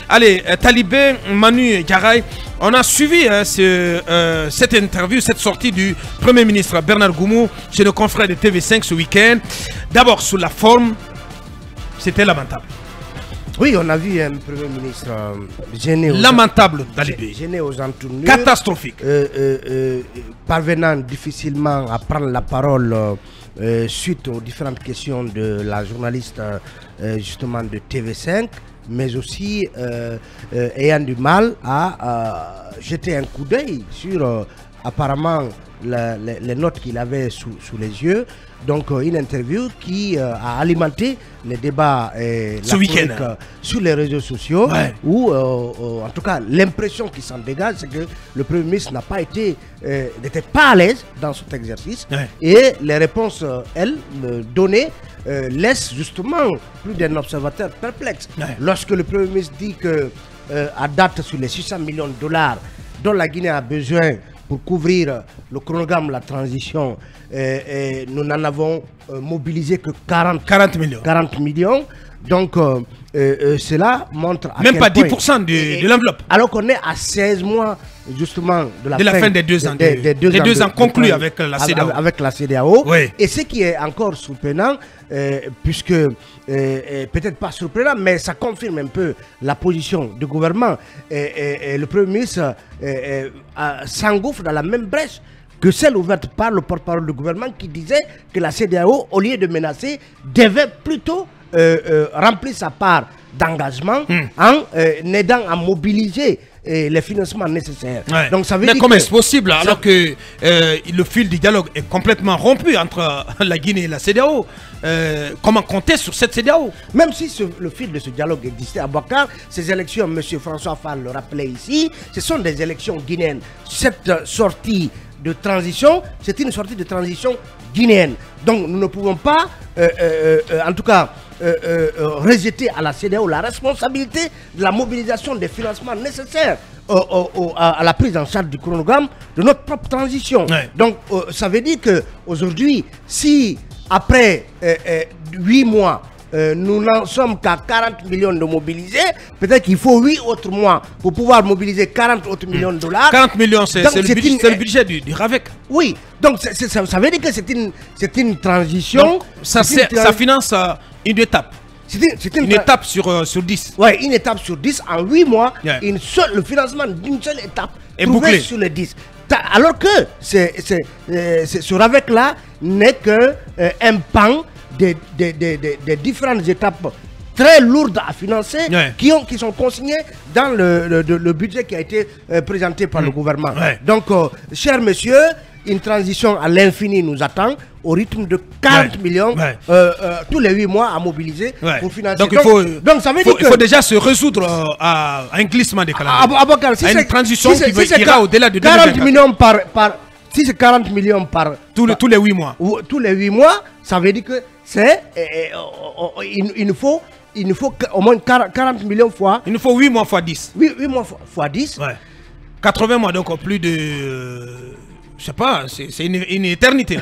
Allez, Talibé, Manu Garay, on a suivi cette interview, cette sortie du Premier ministre Bernard Goumou chez nos confrères de TV5 ce week-end. D'abord, sous la forme, c'était lamentable. Oui, on a vu un Premier ministre gêné. Lamentable, Talibé. Gêné aux entournures. Catastrophique. Parvenant difficilement à prendre la parole suite aux différentes questions de la journaliste justement de TV5, mais aussi ayant du mal à jeter un coup d'œil sur apparemment les notes qu'il avait sous les yeux. Donc une interview qui a alimenté les débats ce week-end sur les réseaux sociaux, ouais. Où en tout cas l'impression qui s'en dégage, c'est que le Premier ministre n'était pas à l'aise dans cet exercice, ouais. Et les réponses elles données laissent justement plus d'un observateur perplexe, ouais. Lorsque le Premier ministre dit que à date sur les 600 millions de dollars dont la Guinée a besoin pour couvrir le chronogramme de la transition, nous n'en avons mobilisé que 40 millions. Donc cela montre à même pas 10% de l'enveloppe. Alors qu'on est à 16 mois justement de la fin des 2 ans. Des 2 ans conclus avec la CEDEAO. Avec la CEDEAO. Oui. Et ce qui est encore surprenant, puisque peut-être pas surprenant, mais ça confirme un peu la position du gouvernement. Le Premier ministre s'engouffre dans la même brèche que celle ouverte par le porte-parole du gouvernement qui disait que la CEDEAO, au lieu de menacer, devait plutôt remplir sa part d'engagement en aidant à mobiliser les financements nécessaires. Ouais. Donc ça veut dire comment est-ce possible alors que le fil du dialogue est complètement rompu entre la Guinée et la CEDEAO? Comment compter sur cette CEDEAO? Même si le fil de ce dialogue existait à Bakar, ces élections, M. François Fall le rappelait ici, ce sont des élections guinéennes. Cette sortie de transition, c'est une sortie de transition guinéenne. Donc nous ne pouvons pas, en tout cas, rejeter à la CEDEAO la responsabilité de la mobilisation des financements nécessaires à la prise en charge du chronogramme de notre propre transition. Ouais. Donc ça veut dire qu'aujourd'hui, si après 8 mois, nous n'en sommes qu'à 40 millions de mobilisés, peut-être qu'il faut 8 autres mois pour pouvoir mobiliser 40 autres millions de dollars. 40 millions, c'est le budget du RAVEC. Oui, donc ça veut dire que c'est une transition. Donc, ça finance une étape. C'est une étape sur 10. Oui, une étape sur 10 en 8 mois, yeah. Le financement d'une seule étape est bouclé sur les 10. Alors que ce RAVEC-là n'est qu'un pan des différentes étapes très lourdes à financer, ouais. qui sont consignées dans le budget qui a été présenté par le gouvernement. Ouais. Donc, cher monsieur, une transition à l'infini nous attend au rythme de 40 millions tous les 8 mois à mobiliser pour financer. Donc, il faut déjà se résoudre à un glissement des calendriers. À une transition qui ira au-delà de 40 millions si c'est 40 millions par tous les 8 mois. Tous les 8 mois, ça veut dire que il nous faut au moins 40 millions fois. Il nous faut 8 mois fois 10. 8 mois fois 10. Ouais. 80 mois, donc plus de... Je sais pas, c'est une éternité.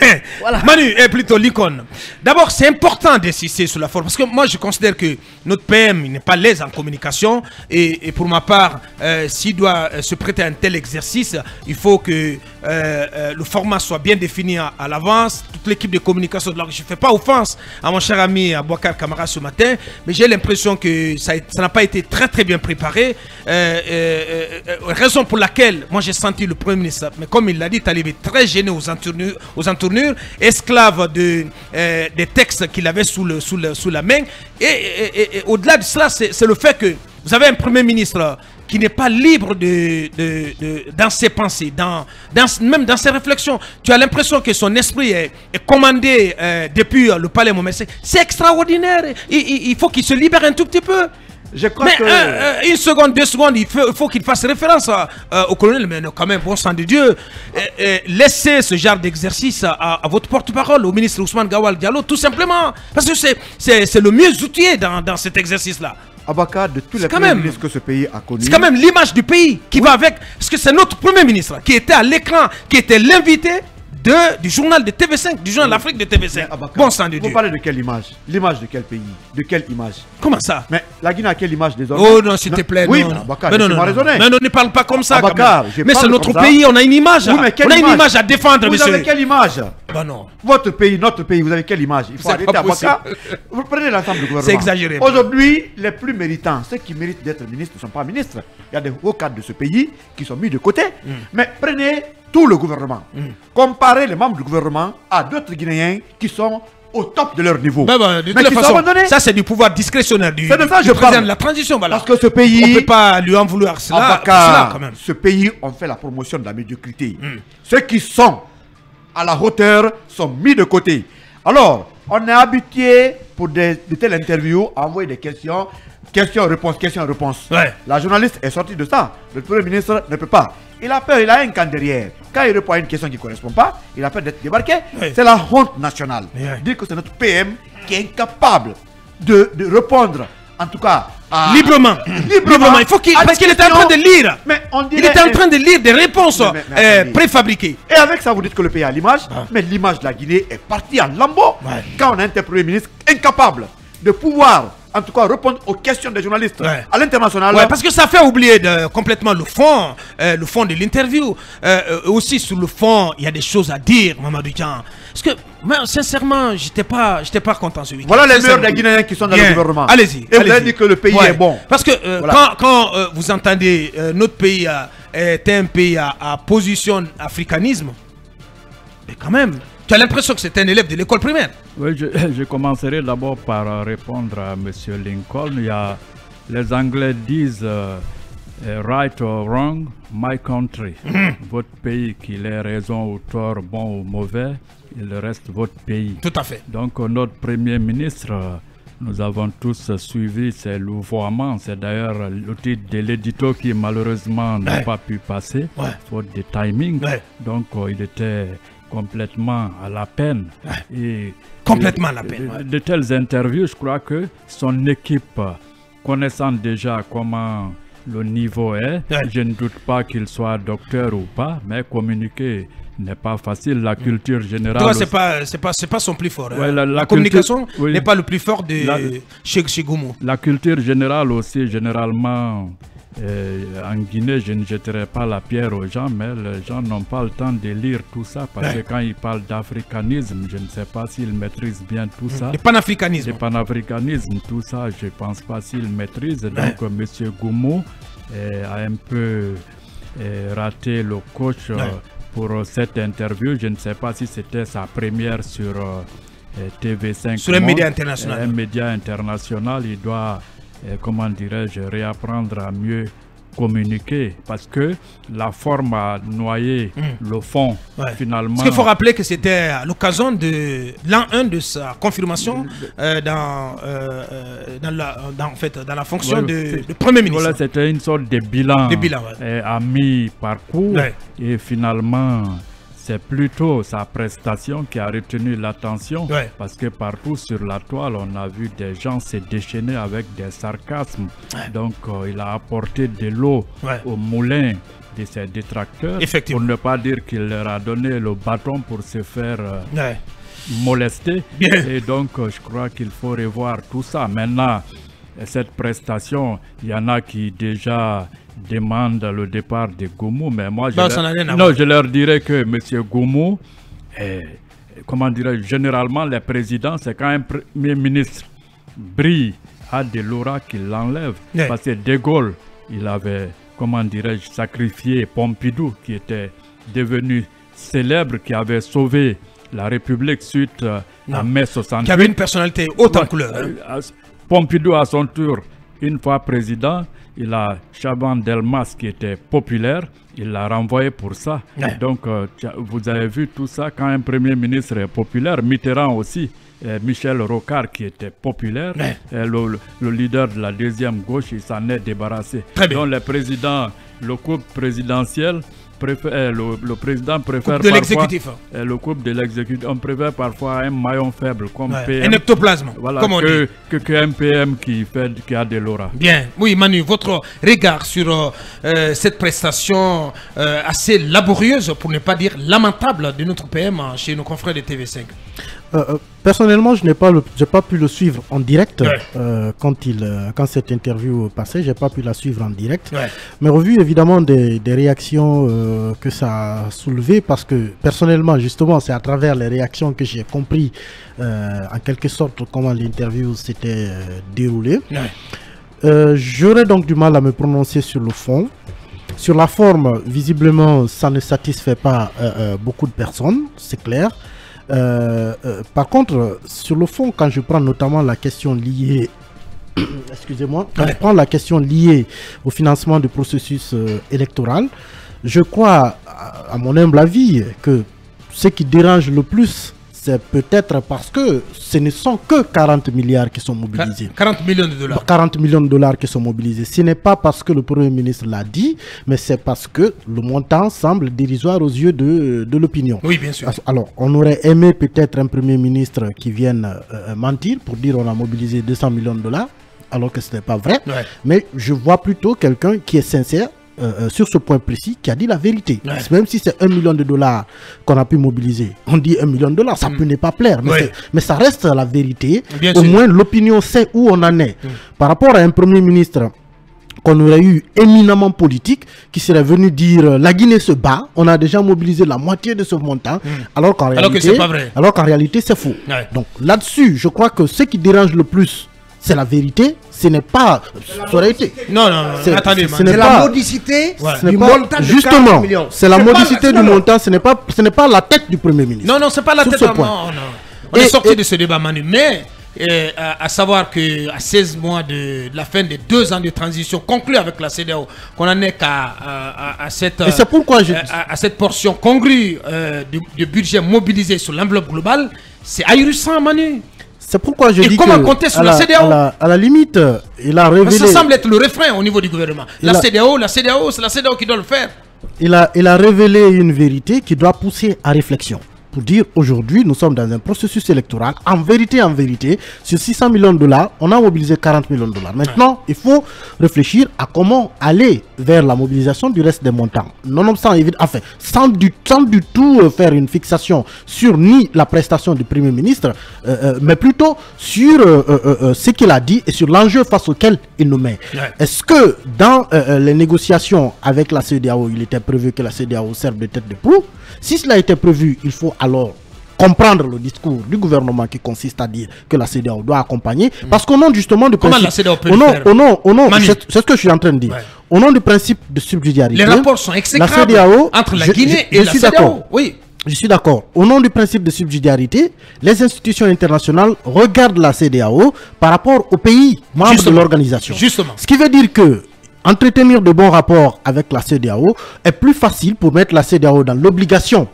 Mais, voilà. Manu est plutôt l'icône. D'abord, c'est important d'insister sur la forme. Parce que moi, je considère que notre PM n'est pas à l'aise en communication. Et pour ma part, s'il doit se prêter à un tel exercice, il faut que le format soit bien défini à l'avance. Toute l'équipe de communication. Donc, je ne fais pas offense à mon cher ami Abouakar Kamara ce matin. Mais j'ai l'impression que ça n'a pas été très bien préparé. Raison pour laquelle, moi, j'ai senti le Premier ministre. Mais comme il l'a dit, Talibé très gêné aux entournures, esclave des textes qu'il avait sous la main. Et au-delà de cela, c'est le fait que vous avez un Premier ministre qui n'est pas libre dans ses pensées, même dans ses réflexions. Tu as l'impression que son esprit est commandé depuis le palais Montmorency. C'est extraordinaire. Il faut qu'il se libère un tout petit peu. Je crois une seconde, 2 secondes, il faut qu'il fasse référence au colonel, mais quand même, bon sang de Dieu, laissez ce genre d'exercice à votre porte-parole, au ministre Ousmane Gawal Diallo, tout simplement, parce que c'est le mieux outillé dans cet exercice-là. Abouakar, de tous les premiers ministres que ce pays a connus. C'est quand même l'image du pays qui va avec, parce que c'est notre Premier ministre qui était à l'écran, qui était l'invité du journal de TV5, du journal L'Afrique de TV5. Bon sang de Dieu. Vous parlez de quelle image? L'image de quel pays? De quelle image? Comment ça? Mais la Guinée a quelle image désormais? Oh non, s'il te plaît. Oui, non. Abakar, Non, ne parle pas comme ça. Abakar, Mais c'est notre pays, on a une image. Oui, mais on a une image à défendre, monsieur. Vous avez quelle image? Bah non. Votre pays, notre pays, vous avez quelle image? Il faut arrêter Abakar. Vous prenez l'ensemble du gouvernement. C'est exagéré. Aujourd'hui, les plus méritants, ceux qui méritent d'être ministres ne sont pas ministres. Il y a des hauts cadres de ce pays qui sont mis de côté. Mais prenez tout le gouvernement. Comparez les membres du gouvernement à d'autres Guinéens qui sont au top de leur niveau. De toute façon, ça c'est du pouvoir discrétionnaire du président de la transition. Voilà. Parce que ce pays... On ne peut pas lui en vouloir cela, quand même. Ce pays, on fait la promotion de la médiocrité. Ceux qui sont à la hauteur sont mis de côté. Alors, on est habitué pour de telles interviews à envoyer des questions. Question-réponse, question-réponse. Ouais. La journaliste est sortie de ça. Le Premier ministre ne peut pas. Il a peur, il a un camp derrière. Quand il répond à une question qui ne correspond pas, il a peur d'être débarqué. Ouais. C'est la honte nationale. Ouais. Dire que c'est notre PM qui est incapable de répondre, en tout cas, librement. Il faut qu'il... Parce qu'il était en train de lire. Mais on dirait... Il était en train de lire des réponses préfabriquées. Et avec ça, vous dites que le pays a l'image. Mais l'image de la Guinée est partie en lambeaux. Quand on a un Premier ministre incapable de pouvoir... en tout cas, répondre aux questions des journalistes à l'international. Parce que ça fait oublier complètement le fond de l'interview. Aussi, sur le fond, il y a des choses à dire, Mamadou Dian. Parce que, moi, sincèrement, j'étais pas content ce week-end. Voilà les meilleurs des Guinéens qui sont dans le gouvernement. Allez-y. Et vous avez dit que le pays est bon. Parce que quand vous entendez notre pays est un pays à position africanisme, mais quand même... Tu as l'impression que c'est un élève de l'école primaire. Oui, je commencerai d'abord par répondre à M. Lincoln. Les Anglais disent right or wrong, my country. Votre pays, qu'il ait raison ou tort, bon ou mauvais, il reste votre pays. Tout à fait. Donc notre Premier ministre, nous avons tous suivi ses louvoiements. C'est d'ailleurs le titre de l'édito qui malheureusement n'a pas pu passer, faute de timing. Donc il était... complètement à la peine. Complètement à la peine. De telles interviews, je crois que son équipe, connaissant déjà comment le niveau est, je ne doute pas qu'il soit docteur ou pas, mais communiquer n'est pas facile. La culture générale... C'est pas son plus fort. La communication n'est pas le plus fort de chez Goumou. La culture générale aussi, généralement... en Guinée, je ne jetterai pas la pierre aux gens, mais les gens n'ont pas le temps de lire tout ça parce que quand ils parlent d'africanisme, je ne sais pas s'ils maîtrisent bien tout ça. Le panafricanisme. Le panafricanisme, tout ça, je ne pense pas s'ils maîtrisent. Donc, M. Goumou a un peu raté le coach pour cette interview. Je ne sais pas si c'était sa première sur TV5. Sur un média international. Un média international, il doit... comment dirais-je, réapprendre à mieux communiquer parce que la forme a noyé le fond finalement. Parce qu'il faut rappeler que c'était à l'occasion de l'an 1 de sa confirmation dans la fonction de Premier ministre. Voilà, c'était une sorte de bilan, à mi-parcours et finalement c'est plutôt sa prestation qui a retenu l'attention parce que partout sur la toile, on a vu des gens se déchaîner avec des sarcasmes. Donc, il a apporté de l'eau au moulin de ses détracteurs pour ne pas dire qu'il leur a donné le bâton pour se faire molester. Et donc, je crois qu'il faut revoir tout ça. Maintenant, cette prestation, il y en a qui déjà... demande le départ de Goumou, mais moi je leur dirais que M. Goumou, comment dirais-je, généralement les présidents, c'est quand un premier ministre brille, a de l'aura qui l'enlève. Parce que De Gaulle, il avait, comment dirais-je, sacrifié Pompidou, qui était devenu célèbre, qui avait sauvé la République suite à mai 68. Qui avait une personnalité haute en couleur. Pompidou, à son tour, une fois président, il a Chaban Delmas qui était populaire, il l'a renvoyé pour ça. Donc, vous avez vu tout ça quand un premier ministre est populaire. Mitterrand aussi, Michel Rocard qui était populaire, le leader de la deuxième gauche, il s'en est débarrassé. Donc, les présidents, le couple présidentiel le président préfère coupe de l'exécutif. Le couple de l'exécutif. On préfère parfois un maillon faible comme PM. Un ectoplasme, voilà, comme on dit. Que un PM qui a de l'aura. Bien. Oui, Manu, votre regard sur cette prestation assez laborieuse, pour ne pas dire lamentable, de notre PM chez nos confrères de TV5. Personnellement, je n'ai pas pu le suivre en direct quand cette interview passait. J'ai pas pu la suivre en direct, mais au vu évidemment des réactions que ça a soulevé, parce que personnellement, justement, c'est à travers les réactions que j'ai compris en quelque sorte comment l'interview s'était déroulée. J'aurais donc du mal à me prononcer sur le fond. Sur la forme, visiblement, ça ne satisfait pas beaucoup de personnes, c'est clair. Par contre, sur le fond, quand je prends notamment la question liée, excusez-moi, quand je prends la question liée au financement du processus électoral, je crois, à mon humble avis, que ce qui dérange le plus, c'est peut-être parce que ce ne sont que 40 milliards qui sont mobilisés. 40 millions de dollars. 40 millions de dollars qui sont mobilisés. Ce n'est pas parce que le Premier ministre l'a dit, mais c'est parce que le montant semble dérisoire aux yeux de l'opinion. Oui, bien sûr. Alors, on aurait aimé peut-être un Premier ministre qui vienne mentir pour dire on a mobilisé 200 millions de dollars, alors que ce n'est pas vrai. Mais je vois plutôt quelqu'un qui est sincère, sur ce point précis, qui a dit la vérité. Même si c'est 1 million de dollars qu'on a pu mobiliser, on dit 1 million de dollars, ça peut ne pas plaire, mais ça reste la vérité. Au moins l'opinion sait où on en est. Par rapport à un Premier ministre qu'on aurait eu éminemment politique, qui serait venu dire la Guinée se bat, on a déjà mobilisé la moitié de ce montant, alors qu'en réalité c'est faux. Donc là-dessus, je crois que ce qui dérange le plus, c'est la vérité, ce n'est pas... Ça aurait été. Non, attendez, c'est la modicité du montant de justement, 40 millions. C'est la modicité du montant, ce n'est pas la tête du Premier ministre. Non, c'est pas la tête. On est sorti de ce débat, Manu, mais... à savoir qu'à 16 mois de la fin des 2 ans de transition conclue avec la CEDEAO, qu'on en est qu'à cette portion congrue du budget mobilisé sur l'enveloppe globale, c'est ahurissant, Manu. C'est pourquoi je dis comment compter sur la CEDEAO à la limite, il a révélé... Ça semble être le refrain au niveau du gouvernement. La CEDEAO, c'est la CEDEAO qui doit le faire. Il a révélé une vérité qui doit pousser à réflexion. Pour dire aujourd'hui, nous sommes dans un processus électoral. En vérité, sur 600 millions de dollars, on a mobilisé 40 millions de dollars. Maintenant, il faut réfléchir à comment aller vers la mobilisation du reste des montants. Nonobstant, enfin, sans du tout faire une fixation sur ni la prestation du Premier ministre, mais plutôt sur ce qu'il a dit et sur l'enjeu face auquel il nous met. Est-ce que dans les négociations avec la CEDEAO, il était prévu que la CEDEAO serve de tête de proue? Si cela était prévu, il faut alors comprendre le discours du gouvernement qui consiste à dire que la CEDEAO doit accompagner, parce qu'au nom justement du principe... la CEDEAO peut le faire? C'est ce que je suis en train de dire. Au nom du principe de subsidiarité... Les rapports sont exécrables entre la Guinée et la CEDEAO. Oui. Je suis d'accord. Au nom du principe de subsidiarité, les institutions internationales regardent la CEDEAO par rapport aux pays membres de l'organisation. Justement. Ce qui veut dire que entretenir de bons rapports avec la CEDEAO est plus facile pour mettre la CEDEAO dans l'obligation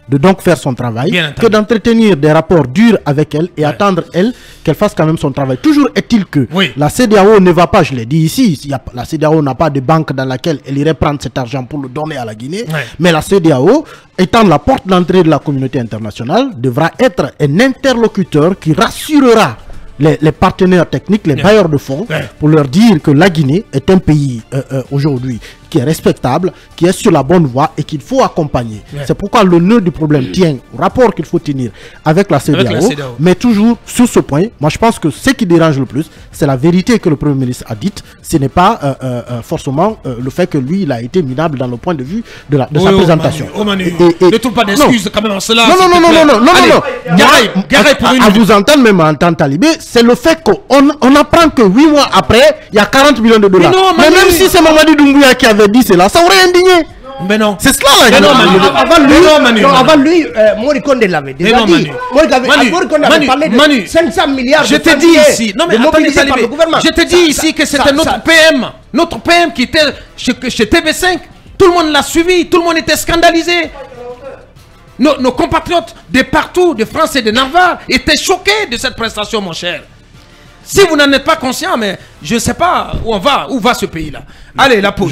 de donc faire son travail que d'entretenir des rapports durs avec elle et attendre elle qu'elle fasse quand même son travail. Toujours est-il que la CEDEAO ne va pas, je l'ai dit ici, la CEDEAO n'a pas de banque dans laquelle elle irait prendre cet argent pour le donner à la Guinée, mais la CEDEAO, étant la porte d'entrée de la communauté internationale, devra être un interlocuteur qui rassurera les partenaires techniques, les bailleurs de fonds, pour leur dire que la Guinée est un pays aujourd'hui qui est respectable, qui est sur la bonne voie et qu'il faut accompagner. C'est pourquoi le nœud du problème tient au rapport qu'il faut tenir avec la CEDEAO, mais toujours sur ce point, moi je pense que ce qui dérange le plus, c'est la vérité que le Premier ministre a dite. Ce n'est pas forcément le fait que lui, il a été minable dans le point de vue de sa présentation. Ne trouve pas d'excuses quand même en cela. Non. À vous entendre, même en temps talibé, c'est le fait qu'on apprend que 8 mois après, il y a 40 millions de dollars. Mais même si c'est Mamadi Doumbouya qui avait dit cela, ça aurait indigné. Mais non. C'est cela là. Avant lui, Morikonde l'avait déjà dit. Morikonde avait parlé de 500 milliards. Je t'ai dit ici. Non mais attendez, je t'ai dit ici que c'était notre PM qui était chez TV5. Tout le monde l'a suivi, tout le monde était scandalisé. Nos compatriotes de partout, de France et de Navarre, étaient choqués de cette prestation, mon cher. Si vous n'en êtes pas conscient, mais je ne sais pas où va ce pays-là. Allez, la pause.